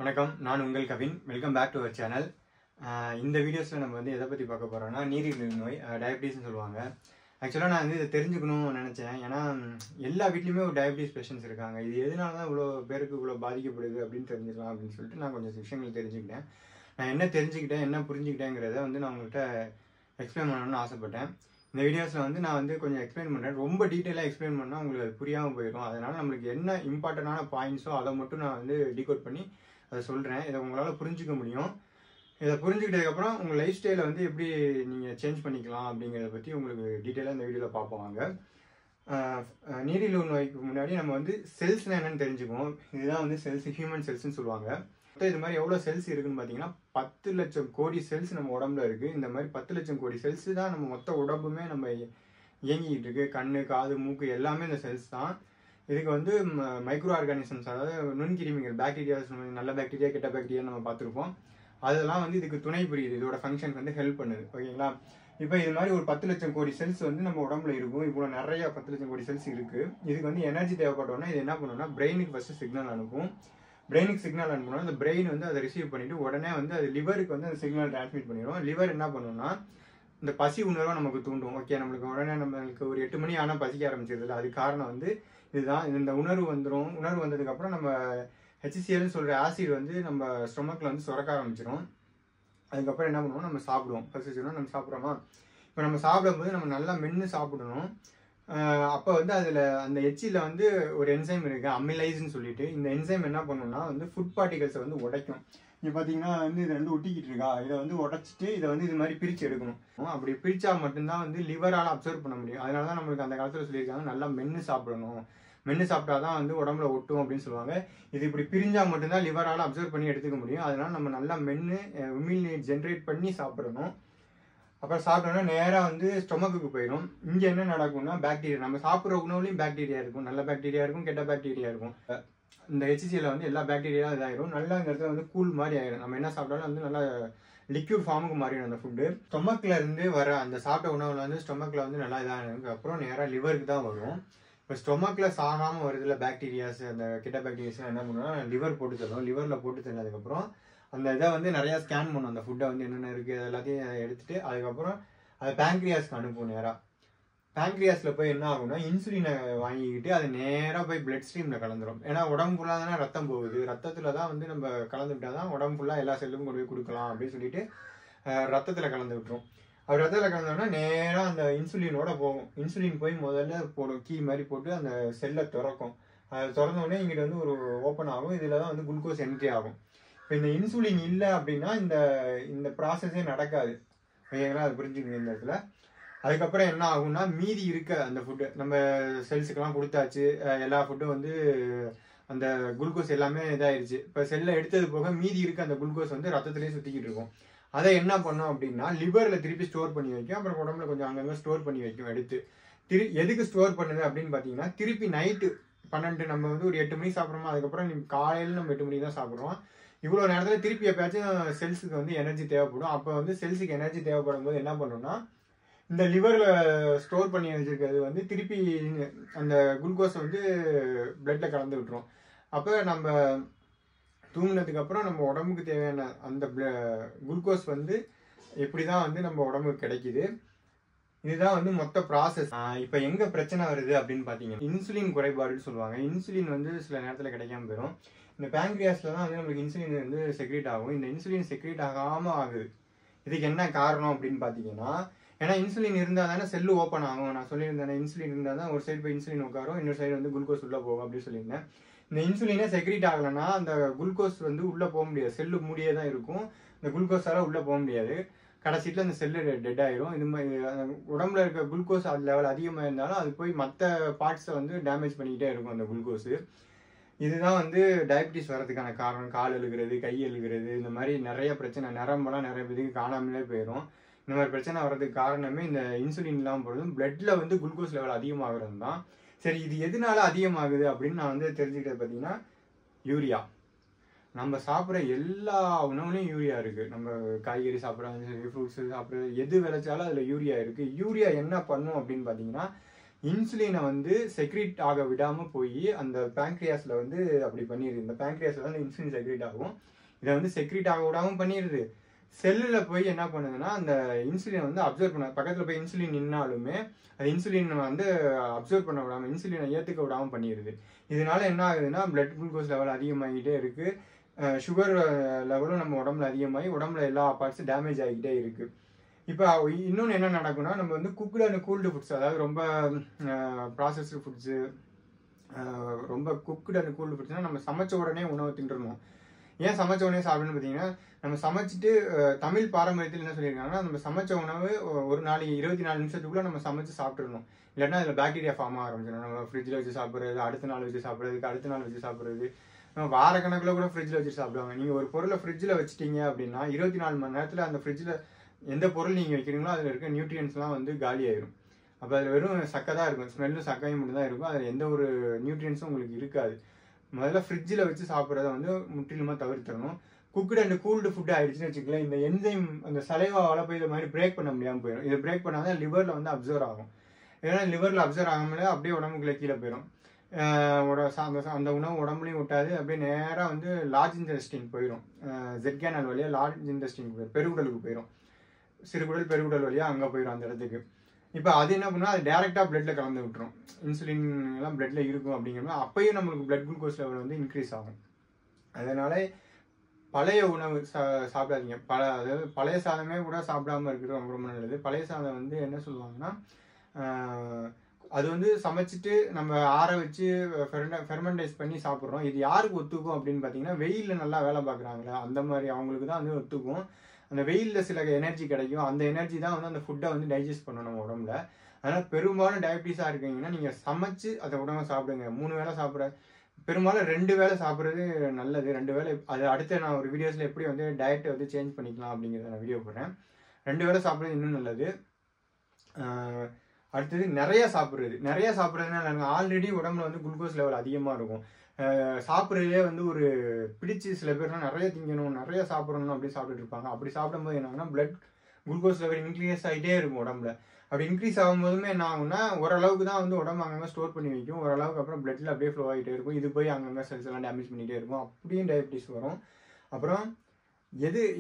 வணக்கம், நான் உங்கள் Kavin. Welcome back to our channel. இந்த வீடியோஸில் நம்ம வந்து எதை பற்றி பார்க்க போகிறோம்னா நீரிழிவு நோய், டயபிட்டிஸ்னு சொல்லுவாங்க. ஆக்சுவலாக நான் வந்து இதை தெரிஞ்சுக்கணும்னு நினச்சேன். ஏன்னா எல்லா வீட்லேயுமே ஒரு டயபிட்டிஸ் பேஷண்ட்ஸ் இருக்காங்க. இது எதனால தான் இவ்வளோ பேருக்கு இவ்வளோ பாதிக்கப்படுது அப்படின்னு தெரிஞ்சுக்கலாம் அப்படின்னு சொல்லிட்டு நான் கொஞ்சம் விஷயங்கள் தெரிஞ்சுக்கிட்டேன். நான் என்ன தெரிஞ்சுக்கிட்டேன், என்ன புரிஞ்சுக்கிட்டேங்கிறத வந்து நான் உங்கள்கிட்ட எக்ஸ்பிளைன் பண்ணணும்னு ஆசைப்பட்டேன். இந்த வீடியோஸில் வந்து நான் வந்து கொஞ்சம் எக்ஸ்பிளைன் பண்ணுறேன். ரொம்ப டீட்டெயிலாக எக்ஸ்பிளைன் பண்ணால் உங்களுக்கு அது புரியாமல் போயிடும். அதனால் நம்மளுக்கு என்ன இம்பார்ட்டண்டான பாயிண்ட்ஸோ அதை மட்டும் நான் வந்து டீகோட் பண்ணி அதை சொல்கிறேன். இதை உங்களால் புரிஞ்சிக்க முடியும். இதை புரிஞ்சுக்கிட்டதுக்கப்புறம் உங்கள் லைஃப் ஸ்டைலை வந்து எப்படி நீங்கள் சேஞ்ச் பண்ணிக்கலாம் அப்படிங்கிறத பற்றி உங்களுக்கு டீட்டெயிலாக இந்த வீடியோவில் பார்ப்போம். வாங்க. நீரிழிவு நோய்க்கு முன்னாடி நம்ம வந்து செல்ஸ்னால் என்னென்னு தெரிஞ்சுக்குவோம். இதுதான் வந்து செல்ஸ், ஹியூமன் செல்ஸ்ன்னு சொல்லுவாங்க. இது மாதிரி எவ்வளோ செல்ஸ் இருக்குன்னு பார்த்தீங்கன்னா 10 லட்சம் கோடி செல்ஸ் நம்ம உடம்புல இருக்குது. இந்த மாதிரி 10 லட்சம் கோடி செல்ஸ் தான் நம்ம மொத்த உடம்புமே நம்ம இயங்கிக்கிட்டு இருக்கு. கண்ணு, காது, மூக்கு எல்லாமே இந்த செல்ஸ் தான். இதுக்கு வந்து மைக்ரோ ஆர்கானிசம்ஸ், அதாவது நுண்கிருமிகள், பாக்டீரியாஸ், நல்ல பாக்டீரியா, கெட்ட பாக்டீரியா நம்ம பார்த்துருப்போம். அதெல்லாம் வந்து இதுக்கு துணை புரியுது. இதோட ஃபங்க்ஷன் வந்து ஹெல்ப் பண்ணுது. ஓகேங்களா? இப்போ இது மாதிரி ஒரு 10 லட்சம் கோடி செல்ஸ் வந்து நம்ம உடம்புல இருக்கும். இவ்வளோ நிறைய 10 லட்சம் கோடி செல்ஸ் இருக்குது. இதுக்கு வந்து எனர்ஜி தேவைப்பட்டோன்னா இது என்ன பண்ணுன்னா பிரெயினுக்கு ஃபஸ்ட்டு சிக்னல் அனுப்பும். பிரெயினுக்கு சிக்னல் அனுப்பணும். அந்த பிரெயின் வந்து அதை ரிசீவ் பண்ணிவிட்டு உடனே வந்து அது லிவருக்கு வந்து அந்த சிக்னல் டிரான்ஸ்மிட் பண்ணிடும். லிவர் என்ன பண்ணுன்னா இந்த பசி உணர்வை நமக்கு தூண்டும். ஓகே, நம்மளுக்கு உடனே நம்மளுக்கு ஒரு 8 மணி ஆனால் பசிக்க ஆரம்பிச்சிருது. அது காரணம் வந்து இதுதான். இந்த உணர்வு வந்துடும். உணர்வு வந்ததுக்கப்புறம் நம்ம ஹெச்சிசிஎல்னு சொல்கிற ஆசிட் வந்து நம்ம ஸ்டொமக்கில் வந்து சுரக்க ஆரம்பிச்சிடும். அதுக்கப்புறம் என்ன பண்ணுவோம், நம்ம சாப்பிடுவோம். பசிச்சிடும், நம்ம சாப்பிட்றோமா? இப்போ நம்ம சாப்பிடும்போது நம்ம நல்லா மென்று சாப்பிடணும். அப்போ வந்து அதில் அந்த எச்சியில் வந்து ஒரு என்சைம் இருக்குது, அமிலைஸ்ன்னு சொல்லிட்டு. இந்த என்சைம் என்ன பண்ணுன்னா வந்து ஃபுட் பார்ட்டிகல்ஸை வந்து உடைக்கும். இங்கே பார்த்தீங்கன்னா வந்து இது ரெண்டு ஒட்டிக்கிட்டு இருக்கா, இதை வந்து உடச்சிட்டு இதை வந்து இது மாதிரி பிரித்து எடுக்கணும். அப்படி பிரித்தா மட்டும்தான் வந்து லிவரால் அப்சர்வ் பண்ண முடியும். அதனால தான் நம்மளுக்கு அந்த காலத்தில் சொல்லியிருக்காங்க நல்லா மென்று சாப்பிடணும். மென்று சாப்பிட்டா தான் வந்து உடம்புல ஒட்டும் அப்படின்னு சொல்லுவாங்க. இது இப்படி பிரிஞ்சால் மட்டும்தான் லிவரால் அப்சர்வ் பண்ணி எடுத்துக்க முடியும். அதனால நம்ம நல்லா மென்று உமிழ்நீர் ஜென்ரேட் பண்ணி சாப்பிடணும். அப்புறம் சாப்பிட்டோன்னா நேராக வந்து ஸ்டொமக்குக்கு போயிடும். இங்கே என்ன நடக்கும்னா பாக்டீரியா, நம்ம சாப்பிட்ற உணவுலையும் பாக்டீரியா இருக்கும். நல்ல பாக்டீரியா இருக்கும், கெட்ட பாக்டீரியா இருக்கும். இந்த ஹெச்சிசியில் வந்து எல்லா பாக்டீரியா இதாயிரும். நல்லா இந்த இடத்துல வந்து கூல் மாதிரி ஆயிடும். நம்ம என்ன சாப்பிட்டாலும் வந்து நல்லா லிக்யூட் ஃபார்முக்கு மாறிடும் அந்த ஃபுட்டு. ஸ்டொமக்கில் இருந்து வர அந்த சாப்பிட்ட உணவில் வந்து ஸ்டொமக்கில் வந்து நல்லா இதானதுக்கு அப்புறம் நேராக லிவருக்கு தான் வரும். இப்போ ஸ்டொமக்கில் சாகாமல் வருதுல பாக்டீரியாஸ், அந்த கெட்ட பாக்டீரியாஸ்லாம் என்ன பண்ணுவோம்னா லிவர் போட்டு தரும். லிவரில் போட்டு தந்ததுக்கப்புறம் அந்த இதை வந்து நிறையா ஸ்கேன் பண்ணும். அந்த ஃபுட்டை வந்து என்னென்ன இருக்குது எல்லாத்தையும் எடுத்துகிட்டு அதுக்கப்புறம் அதை பேங்க்ரியாஸ்க்கு அனுப்பும். நேராக பேங்க்ரியாஸில் போய் என்ன ஆகும்னா இன்சுலினை வாங்கிக்கிட்டு அது நேராக போய் பிளட் ஸ்ட்ரீமில் கலந்துரும். ஏன்னா உடம்பு ஃபுல்லாக தானே ரத்தம் போகுது. ரத்தத்தில் தான் வந்து நம்ம கலந்துவிட்டால் தான் உடம்பு ஃபுல்லாக எல்லா செல்லும் கொண்டு போய் கொடுக்கலாம் அப்படின்னு சொல்லிட்டு ரத்தத்தில் கலந்து விட்டுரும். அப்படி ரத்தத்தில் கலந்தோம்னா நேராக அந்த இன்சுலினோட போகும். இன்சுலின் போய் முதல்ல போடும், கீ மாதிரி போட்டு அந்த செல்லை திறக்கும். அதை திறந்தோடனே இங்கிட்ட வந்து ஒரு ஓப்பன் ஆகும். இதில் தான் வந்து குளுக்கோஸ் என்ட்ரி ஆகும். இப்போ இந்த இன்சுலின் இல்லை அப்படின்னா இந்த ப்ராசஸே நடக்காது. ஓகேங்களா? அது புரிஞ்சுக்கணும் இந்த இடத்துல. அதுக்கப்புறம் என்ன ஆகும்னா மீதி இருக்க அந்த ஃபுட்டு நம்ம செல்ஸுக்கெல்லாம் கொடுத்தாச்சு. எல்லா ஃபுட்டும் வந்து அந்த குளுக்கோஸ் எல்லாமே இதாகிடுச்சு. இப்போ செல்லை எடுத்தது போக மீதி இருக்க அந்த குளுக்கோஸ் வந்து ரத்தத்துலேயே சுற்றிக்கிட்டு இருக்கும். அதை என்ன பண்ணோம் அப்படின்னா லிவரில் திருப்பி ஸ்டோர் பண்ணி வைக்கும். அப்புறம் உடம்புல கொஞ்சம் அங்கங்கே ஸ்டோர் பண்ணி வைக்கும். எடுத்து எதுக்கு ஸ்டோர் பண்ணுது அப்படின்னு பார்த்தீங்கன்னா திருப்பி நைட்டு 12 நம்ம வந்து ஒரு 8 மணிக்கு சாப்பிட்றோமா, அதுக்கப்புறம் காலையில் நம்ம 8 மணிக்கு தான் சாப்பிட்றோம். இவ்வளோ நேரத்தில் திருப்பி எப்பயாச்சும் செல்ஸுக்கு வந்து எனர்ஜி தேவைப்படும். அப்போ வந்து செல்ஸுக்கு எனர்ஜி தேவைப்படும் போது என்ன பண்ணணும்னா இந்த லிவரில் ஸ்டோர் பண்ணி வச்சுருக்கிறது வந்து திருப்பி அந்த குளுக்கோஸை வந்து பிளட்டில் கலந்து விட்டுரும். அப்போ நம்ம தூங்கினதுக்கப்புறம் நம்ம உடம்புக்கு தேவையான அந்த குளுக்கோஸ் வந்து எப்படி தான் வந்து நம்ம உடம்புக்கு கிடைக்கிது. இதுதான் வந்து மொத்த ப்ராசஸ். இப்போ எங்கே பிரச்சனை வருது அப்படின்னு பார்த்தீங்கன்னா இன்சுலின் குறைபாடுன்னு சொல்லுவாங்க. இன்சுலின் வந்து சில நேரத்தில் கிடைக்காம போயிடும். இந்த பேங்க்ரியாஸில் தான் வந்து நம்மளுக்கு இன்சுலின் வந்து செக்ரேட் ஆகும். இந்த இன்சுலின் செக்ரேட் ஆகாமல் ஆகுது. இதுக்கு என்ன காரணம் அப்படின்னு பார்த்தீங்கன்னா, ஏன்னா இன்சுலின் இருந்தால் தானே செல்லு ஓப்பன் ஆகும். நான் சொல்லியிருந்தேன், இன்சுலின் இருந்தால் தான் ஒரு சைடு போய் இன்சுலின் உட்காரும், இன்னொரு சைடு வந்து குளுக்கோஸ் உள்ளே போகும் அப்படின்னு சொல்லியிருந்தேன். இந்த இன்சுலினே செக்ரேட் ஆகலைன்னா அந்த குளுக்கோஸ் வந்து உள்ளே போக முடியாது. செல்லு மூடியே தான் இருக்கும். இந்த குளுக்கோஸால் உள்ளே போக முடியாது. கடைசியில் அந்த செல்லு டெட் ஆயிரும். இது மாதிரி உடம்புல இருக்க குளுக்கோஸ் லெவல் அதிகமாக இருந்தாலும் அது போய் மற்ற பார்ட்ஸை வந்து டேமேஜ் பண்ணிக்கிட்டே இருக்கும் அந்த குளுக்கோஸு. இதுதான் வந்து டயபிட்டிஸ் வர்றதுக்கான காரணம். கால் எழுகிறது, கை எழுகிறது, இந்த மாதிரி நிறைய பிரச்சனை, நரம்பெல்லாம் நிறைய பேருக்கு காணாமலே போயிடும். இந்த மாதிரி பிரச்சனை வர்றதுக்கு காரணமே இந்த இன்சுலின் இல்லாமல் போகிறதும் பிளட்டில் வந்து குளுக்கோஸ் லெவல் அதிகமாகிறது தான். சரி, இது எதனால அதிகமாகுது அப்படின்னு நான் வந்து தெரிஞ்சுக்கிட்டது பார்த்தீங்கன்னா யூரியா. நம்ம சாப்பிட்ற எல்லா உணவுலையும் யூரியா இருக்குது. நம்ம காய்கறி சாப்பிட்றது, ஃப்ரூட்ஸு சாப்பிட்றது, எது விளைச்சாலும் அதில் யூரியா இருக்குது. யூரியா என்ன பண்ணும் அப்படின்னு பார்த்தீங்கன்னா இன்சுலினை வந்து செக்ரீட் ஆக விடாமல் போய் அந்த பேங்க்ரியாஸில் வந்து அப்படி பண்ணிடுது. இந்த பேங்க்ரியாஸில் தான் இன்சுலின் செக்ரீட் ஆகும். இதை வந்து செக்ரீட் ஆக விடாமல் பண்ணிடுது. செல்லில் போய் என்ன பண்ணுதுன்னா அந்த இன்சுலினை வந்து அப்சர்வ் பண்ண, பக்கத்தில் போய் இன்சுலின் நின்னாலுமே அது இன்சுலின் வந்து அப்சர்வ் பண்ண விடாமல் இன்சுலினை ஏற்றுக்க விடாமல் பண்ணிடுது. இதனால என்ன ஆகுதுன்னா பிளட் குளுக்கோஸ் லெவல் அதிகமாகிட்டே இருக்குது. சுகர் லெவலும் நம்ம உடம்புல அதிகமாகி உடம்புல எல்லா பார்ட்ஸும் டேமேஜ் ஆகிக்கிட்டே இருக்குது. இப்போ இன்னொன்று என்ன நடக்கும்னா நம்ம வந்து குக்டு அண்ட் கூல்டு ஃபுட்ஸ், அதாவது ரொம்ப ப்ராசஸ்டு ஃபுட்ஸு, ரொம்ப குக்டு அண்ட் கூல்டு ஃபுட்ஸ்னால் நம்ம சமைச்ச உடனே உணவு தின்றணும். ஏன் சமைச்ச உடனே சாப்பிடணும்னு பார்த்தீங்கன்னா, நம்ம சமைச்சிட்டு தமிழ் பாரம்பரியத்தில் என்ன சொல்லியிருக்காங்கன்னா, நம்ம சமைச்ச உணவு ஒரு நாளைக்கு 24 நிமிஷத்துக்குள்ளே நம்ம சமைச்சு சாப்பிட்றணும். இல்லைன்னா அதில் பாக்டீரியா ஃபார்ம் ஆரம்பிச்சிடும். நம்ம ஃப்ரிட்ஜில் வச்சு சாப்பிட்றது, அடுத்த நாள் வச்சு சாப்பிட்றதுக்கு, அடுத்த நாள் வச்சு சாப்பிட்றது, நம்ம வாரக்கணக்கில் கூட ஃப்ரிட்ஜில் வச்சு சாப்பிடுவாங்க. நீங்கள் ஒரு பொருளை ஃப்ரிட்ஜில் வச்சுட்டீங்க அப்படின்னா 24 மணி நேரத்தில் அந்த ஃப்ரிட்ஜில் எந்த பொருள் நீங்கள் வைக்கிறீங்களோ அதில் இருக்க நியூட்ரியன்ஸ்லாம் வந்து காலி ஆயிடும். அப்போ அதில் வெறும் சக்கை தான் இருக்கும், ஸ்மெல்லும் சக்கையும் மட்டும் தான் இருக்கும். அதில் எந்த ஒரு நியூட்ரியன்ஸும் உங்களுக்கு இருக்காது. முதல்ல ஃப்ரிட்ஜில் வச்சு சாப்பிட்றத வந்து முற்றிலுமாக தவிர்த்தரணும். குக்டு அண்ட் கூல்டு ஃபுட்டு ஆயிடுச்சுன்னு வச்சுக்கலாம், இந்த என்சைம் அந்த சலைவாவால் போய் இதை மாதிரி பிரேக் பண்ண முடியாமல் போயிடும். இதை பிரேக் பண்ணாதான் லிவரில் வந்து அப்சர்வ் ஆகும். ஏன்னா லிவரில் அப்சர்வ் ஆகாமலே அப்படியே உடம்புக்குள்ளே கீழே போயிடும். அந்த உணவு உடம்புலையும் விட்டாது, அப்படியே நேராக வந்து லார்ஜ் இன்டெஸ்டின் போயிடும். ஜெட்கேனல் வழியாக லார்ஜ் இன்டெஸ்டின் போயிடும், பெருகுடலுக்கு போயிடும். சிறுகுடல் பெருகுடல் வழியாக அங்கே போயிடும் அந்த இடத்துக்கு. இப்போ அது என்ன பண்ணால் அது டேரெக்டாக பிளட்டில் கலந்து விட்டுரும். இன்சுலின் எல்லாம் பிளட்டில் இருக்கும் அப்படிங்கிறப்ப அப்பயும் நம்மளுக்கு பிளட் குளுக்கோஸ் லெவல் வந்து இன்க்ரீஸ் ஆகும். அதனால பழைய உணவு சாப்பிடாதீங்க. அதாவது பழைய சாதமே கூட சாப்பிடாம இருக்கிறது ரொம்ப ரொம்ப நல்லது. பழைய சாதம் வந்து என்ன சொல்லுவாங்கன்னா, அது வந்து சமைச்சிட்டு நம்ம ஆற வச்சு ஃபெர்மெண்டைஸ் பண்ணி சாப்பிட்றோம். இது யாருக்கு ஒத்துக்கும் அப்படின்னு பார்த்தீங்கன்னா, வெயிலில் நல்லா வேலை பார்க்குறாங்களே அந்த மாதிரி அவங்களுக்கு தான் வந்து ஒத்துக்கும். அந்த வெயிலில் சில எனர்ஜி கிடைக்கும். அந்த எனர்ஜி தான் வந்து அந்த ஃபுட்டை வந்து டைஜஸ்ட் பண்ணணும் நம்ம உடம்புல. அதனால் பெரும்பாலும் டயபிட்டிஸாக இருக்கீங்கன்னா நீங்கள் சமைச்சு அந்த உணவை சாப்பிடுங்க. 3 வேளை சாப்பிட்ற, பெரும்பாலும் 2 வேளை சாப்பிட்றது நல்லது. 2 வேளை அது அடுத்த நான் ஒரு வீடியோஸில் எப்படி வந்து டயட்டை வந்து சேஞ்ச் பண்ணிக்கலாம் அப்படிங்கிறத நான் வீடியோ போடுறேன். 2 வேளை சாப்பிட்றது இன்னும் நல்லது. அடுத்தது நிறைய சாப்பிட்றதுனா ஆல்ரெடி உடம்புல வந்து குளுக்கோஸ் லெவல் அதிகமாக இருக்கும். சாப்பிட்றதுலே வந்து ஒரு பிடிச்சி சில பேர்லாம் நிறைய திங்கணும், நிறைய சாப்பிடணும் அப்படின்னு சாப்பிட்டுட்டு இருப்பாங்க. அப்படி சாப்பிடும்போது என்ன ஆகுனா பிளட் குளுக்கோஸ் லெவல் இன்க்ரீஸ் ஆகிட்டே இருக்கும் உடம்புல. அப்படி இன்க்ரீஸ் ஆகும்போதுமே என்ன ஆகும்னா ஓரளவுக்கு தான் வந்து உடம்பு அங்கங்கே ஸ்டோர் பண்ணி வைக்கும். ஓரளவுக்கு அப்புறம் பிளட்டில் அப்படியே ஃப்ளோ ஆகிட்டே இருக்கும். இது போய் அங்கங்கே செல்ஸ் எல்லாம் டேமேஜ் பண்ணிகிட்டே இருக்கும். அப்படியும் டயபிட்டிஸ் வரும். அப்புறம்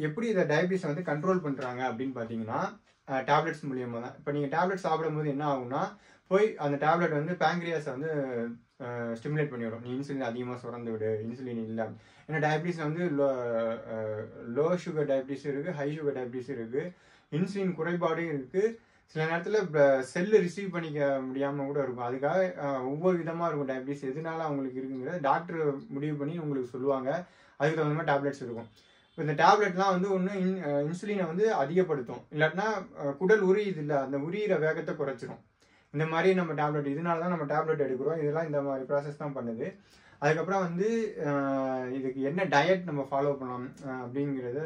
எப்படி இதை டயபிட்டிஸை வந்து கண்ட்ரோல் பண்ணுறாங்க அப்படின்னு பார்த்தீங்கன்னா, டேப்லெட்ஸ் மூலியமாக தான். இப்போ நீங்கள் டேப்லெட் சாப்பிடும்போது என்ன ஆகும்னா, போய் அந்த டேப்லெட் வந்து பேங்க்ரியாஸை வந்து ஸ்டிமுலேட் பண்ணிவிடும். நீ இன்சுலின் அதிகமாக சுரந்து விடு, இன்சுலின் இல்லை. ஏன்னா டயபிட்டிஸில் வந்து லோ சுகர் டயபிட்டிஸும் இருக்குது, ஹை சுகர் டயபிட்டிஸும் இருக்குது, இன்சுலின் குறைபாடும் இருக்குது. சில நேரத்தில் செல்லு ரிசீவ் பண்ணிக்க முடியாமல் கூட இருக்கும். அதுக்காக ஒவ்வொரு விதமாக இருக்கும் டயபிட்டிஸ். எதனால அவங்களுக்கு இருக்குங்கிறத டாக்டர் முடிவு பண்ணி உங்களுக்கு சொல்லுவாங்க. அதுக்கு தகுந்த மாதிரி டேப்லெட்ஸ் இருக்கும். இப்போ இந்த டேப்லெட்லாம் வந்து ஒன்று இன்சுலினை வந்து அதிகப்படுத்தும், இல்லாட்டினா குடல் உரியுது இல்லை, அந்த உரியிற வேகத்தை குறைச்சிரும். இந்த மாதிரி நம்ம டேப்லெட், இதனால தான் நம்ம டேப்லெட் எடுக்கிறோம். இதெல்லாம் இந்த மாதிரி ப்ராசஸ் தான் பண்ணுது. அதுக்கப்புறம் வந்து இதுக்கு என்ன டயட் நம்ம ஃபாலோ பண்ணலாம் அப்படிங்கிறத,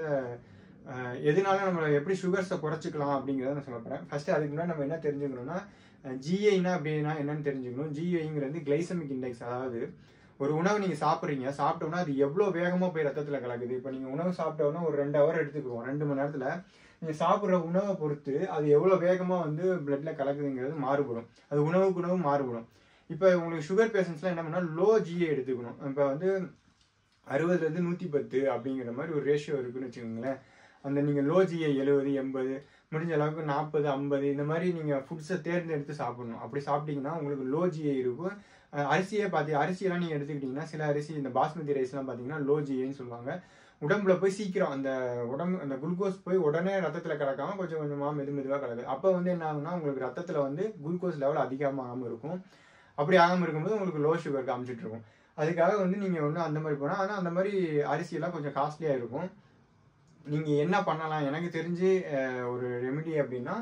எதனால நம்ம எப்படி சுகர்ஸை குறைச்சிக்கலாம் அப்படிங்கிறத நான் சொல்ல போகிறேன். ஃபஸ்ட்டு அதுக்கு முன்னாடி நம்ம என்ன தெரிஞ்சுக்கணும்னா, ஜிஐனா அப்படின்னா என்னன்னு தெரிஞ்சுக்கணும். ஜிஐங்கிறது கிளைசமிக் இண்டெக்ஸ். அதாவது ஒரு உணவு நீங்கள் சாப்பிட்டோம்னா அது எவ்வளோ வேகமாக போய் ரத்தத்தில் கலக்குது. இப்போ நீங்கள் உணவு சாப்பிட்டோன்னா ஒரு 2 ஹவர் எடுத்துக்குவோம். 2 மணி நேரத்தில் நீங்கள் சாப்பிட்ற உணவை பொறுத்து அது எவ்வளோ வேகமாக வந்து பிளட்டில் கலக்குதுங்கிறது மாறுபடும். அது உணவுக்கு உணவு மாறுபடும். இப்போ உங்களுக்கு சுகர் பேஷண்ட்ஸ்லாம் என்ன பண்ணால் லோ ஜிஐ எடுத்துக்கணும். இப்போ வந்து 60லேருந்து 110 அப்படிங்கிற மாதிரி ஒரு ரேஷியோ இருக்குன்னு வச்சுக்கோங்களேன். அந்த நீங்கள் லோ ஜிஐ 70, 80, முடிஞ்ச அளவுக்கு 40, 50 இந்த மாதிரி நீங்கள் ஃபுட்ஸை தேர்ந்தெடுத்து சாப்பிடணும். அப்படி சாப்பிட்டீங்கன்னா உங்களுக்கு லோ ஜிஐ இருக்கும். அரிசியெல்லாம் நீங்கள் எடுத்துக்கிட்டிங்கன்னா, சில அரிசி இந்த பாஸ்மதி ரைஸ்லாம் பார்த்தீங்கன்னா லோ ஜிஐன்னு சொல்லுவாங்க. உடம்புல போய் சீக்கிரம் அந்த குளுக்கோஸ் போய் உடனே ரத்தத்தில் கலக்காமல் கொஞ்சம் கொஞ்சமாக மெதுவாக கலக்குது. அப்போ வந்து என்ன ஆகுனா உங்களுக்கு ரத்தத்தில் வந்து குளுக்கோஸ் லெவல் அதிகமாகாமல் இருக்கும். அப்படி ஆகாமல் இருக்கும்போது உங்களுக்கு லோ சுகர் காமிச்சிட்டு இருக்கும். அதுக்காக வந்து நீங்கள் ஒன்று அந்த மாதிரி போனால், ஆனால் அந்த மாதிரி அரிசியெல்லாம் கொஞ்சம் காஸ்ட்லியாக இருக்கும். நீங்கள் என்ன பண்ணலாம், எனக்கு தெரிஞ்சு ஒரு ரெமிடி அப்படின்னா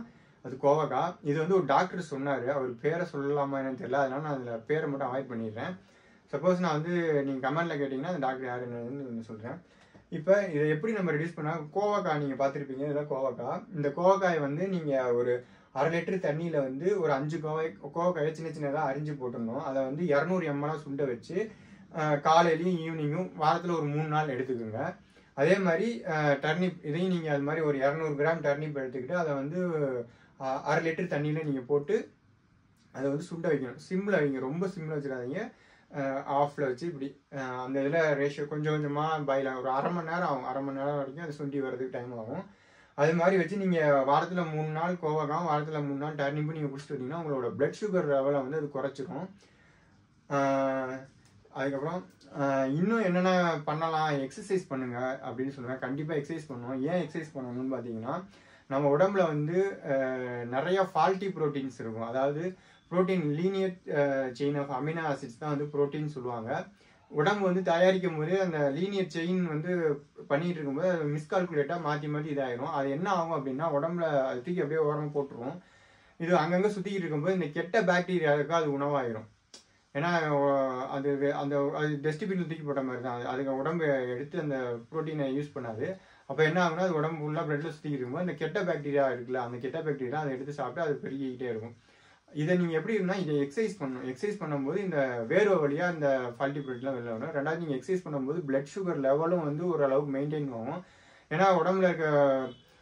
அது கோவக்காய். இது வந்து ஒரு டாக்டர் சொன்னார். அவர் பேரை சொல்லலாமா என்னன்னு தெரியல, அதனால நான் அதில் பேரை மட்டும் அவாய்ட் பண்ணிடுறேன். சப்போஸ் நான் வந்து நீங்கள் கமெண்ட்டில் கேட்டிங்கன்னா அந்த டாக்டர் யார் என்னன்னு சொல்கிறேன். இப்போ இதை எப்படி நம்ம ரெடியூஸ் பண்ணால், கோவக்காய் நீங்கள் பார்த்துருப்பீங்க, இதுதான் கோவக்காய். இந்த கோவக்காயை வந்து நீங்கள் ஒரு 1/2 லிட்டர் தண்ணியில் வந்து ஒரு 5 கோவக்காயை சின்ன சின்னதாக அரிஞ்சு போட்டுடணும். அதை வந்து 200 ml சுண்ட வச்சு காலையிலையும் ஈவினிங்கும் வாரத்தில் ஒரு 3 நாள் எடுத்துக்கோங்க. அதே மாதிரி டர்னிப், இதையும் நீங்கள் அது மாதிரி ஒரு 200 கிராம் டர்னிப் எடுத்துக்கிட்டு அதை வந்து 1/2 லிட்டர் தண்ணியில் நீங்கள் போட்டு அதை வந்து சுண்ட வைக்கணும். சிம்மில் வைங்க, ரொம்ப சிம்மில் வச்சிடாதீங்க, ஆஃபில் வச்சு இப்படி அந்த இதில் ரேஷியோ கொஞ்சம் கொஞ்சமாக பாயில் ஆகும். ஒரு அரை மணி நேரம் ஆகும், அரை மணி நேரம் வரைக்கும் அது சுண்டி வர்றதுக்கு டைம் ஆகும். அது மாதிரி வச்சு நீங்கள் வாரத்தில் 3 நாள் கோவக்காய், வாரத்தில் 3 நாள் டர்னிப்பு நீங்கள் குடிச்சிட்டு வந்தீங்கன்னா உங்களோட பிளட் சுகர் லெவலை வந்து அது குறைச்சிரும். அதுக்கப்புறம் இன்னும் என்னென்ன பண்ணலாம், எக்ஸசைஸ் பண்ணுங்க அப்படின்னு சொல்லுவேன். கண்டிப்பாக எக்ஸசைஸ் பண்ணணும். ஏன் எக்ஸசைஸ் பண்ணணும்னு பார்த்தீங்கன்னா, நம்ம உடம்புல வந்து நிறைய ஃபால்ட்டி ப்ரோட்டீன்ஸ் இருக்கும். அதாவது protein linear chain of amino acids தான் வந்து ப்ரோட்டீன் சொல்லுவாங்க. உடம்பு வந்து தயாரிக்கும் போது அந்த லீனியர் செயின் வந்து பண்ணிட்டு இருக்கும்போது அது மிஸ்கால்குலேட்டாக மாற்றி இதாயிரும். அது என்ன ஆகும் அப்படின்னா, உடம்புல அது தூக்கி அப்படியே ஓரமாக போட்டுருவோம். இது அங்கங்கே சுற்றிக்கிட்டு இருக்கும்போது இந்த கெட்ட பாக்டீரியாவுக்கு அது உணவாயிரும். ஏன்னா அது அந்த அது டஸ்ட்பினில் தூக்கி போட்ட மாதிரி தான். அதுக்கு உடம்பு எடுத்து அந்த ப்ரோட்டீனை யூஸ் பண்ணாது. அப்போ என்ன ஆகுனா, அது உடம்பு ஃபுல்லாக பிளட்டில் சுற்றிக்கிட்டு இருக்கும்போது அந்த கெட்ட பாக்டீரியா இருக்குல்ல, அந்த கெட்ட பாக்டீரியா அதை எடுத்து சாப்பிட்டு அது பெருகிக்கிட்டே இருக்கும். இதை நீங்கள் எப்படி இருந்தால் இதை எக்ஸசைஸ் பண்ணணும். எக்ஸசைஸ் பண்ணும்போது இந்த வேர்வை வழியாக இந்த ஃபால்ட்டி ப்ரோட்டீன்லாம் வெளில வரும். ரெண்டாவது நீங்கள் எக்ஸசைஸ் பண்ணும்போது பிளட் சுகர் லெவலும் வந்து ஓரளவுக்கு மெயின்டைன் ஆகும். ஏன்னா உடம்புல இருக்க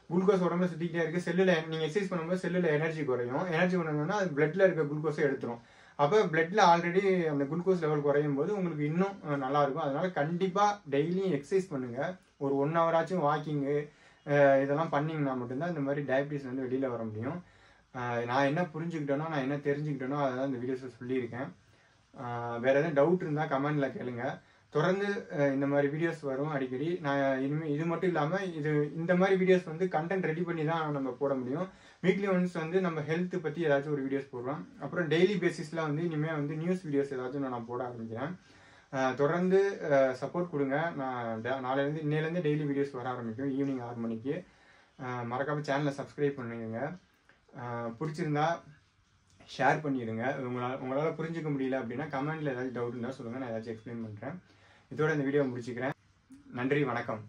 குளுக்கோஸ் உடம்புல சுற்றிக்கிட்டே இருக்குது. செல்லில் நீங்கள் எக்ஸசைஸ் பண்ணும்போது செல்லில் எனர்ஜி குறையும். எனர்ஜி குறைஞ்சோன்னா அது பிளட்டில் இருக்க குளுக்கோஸை எடுத்துரும். அப்போ பிளட்டில் ஆல்ரெடி அந்த குளுக்கோஸ் லெவல் குறையும் போது உங்களுக்கு இன்னும் நல்லாயிருக்கும். அதனால் கண்டிப்பாக டெய்லியும் எக்ஸசைஸ் பண்ணுங்கள். ஒரு 1 ஹவராச்சும் வாக்கிங்கு இதெல்லாம் பண்ணிங்கன்னா மட்டும்தான் இந்த மாதிரி டயபிட்டிஸ் வந்து வெளியில் வர முடியும். நான் என்ன புரிஞ்சுக்கிட்டேனோ, நான் என்ன தெரிஞ்சுக்கிட்டேனோ அதை தான் இந்த வீடியோஸில் சொல்லியிருக்கேன். வேறு எதுவும் டவுட் இருந்தால் கமெண்டில் கேளுங்க. தொடர்ந்து இந்த மாதிரி வீடியோஸ் வரும் அடிக்கடி. நான் இனிமேல் இது மட்டும் இல்லாமல் இந்த மாதிரி வீடியோஸ் வந்து கண்டென்ட் ரெடி பண்ணி தான் நம்ம போட முடியும். வீக்லி ஒன்ஸ் வந்து நம்ம ஹெல்த் பற்றி ஏதாச்சும் ஒரு வீடியோஸ் போடுறோம். அப்புறம் டெய்லி பேசிஸில் வந்து இனிமேல் வந்து நியூஸ் வீடியோஸ் ஏதாச்சும் நான் போட ஆரம்பிக்கிறேன். தொடர்ந்து சப்போர்ட் கொடுங்க. நான் இன்னையிலேருந்து டெய்லி வீடியோஸ் வர ஆரம்பிக்கும் ஈவினிங் 6 மணிக்கு. மறக்காமல் சேனலை சப்ஸ்கிரைப் பண்ணிடுங்க. பிடிச்சிருந்தா ஷேர் பண்ணிடுங்க. உங்களால் புரிஞ்சிக்க முடியல அப்படின்னா கமெண்ட்டில் ஏதாச்சும் டவுட் இருந்தால் சொல்லுங்கள், நான் ஏதாச்சும் எக்ஸ்பிளைன் பண்ணுறேன். இதோட இந்த வீடியோ முடிச்சுக்கிறேன். நன்றி, வணக்கம்.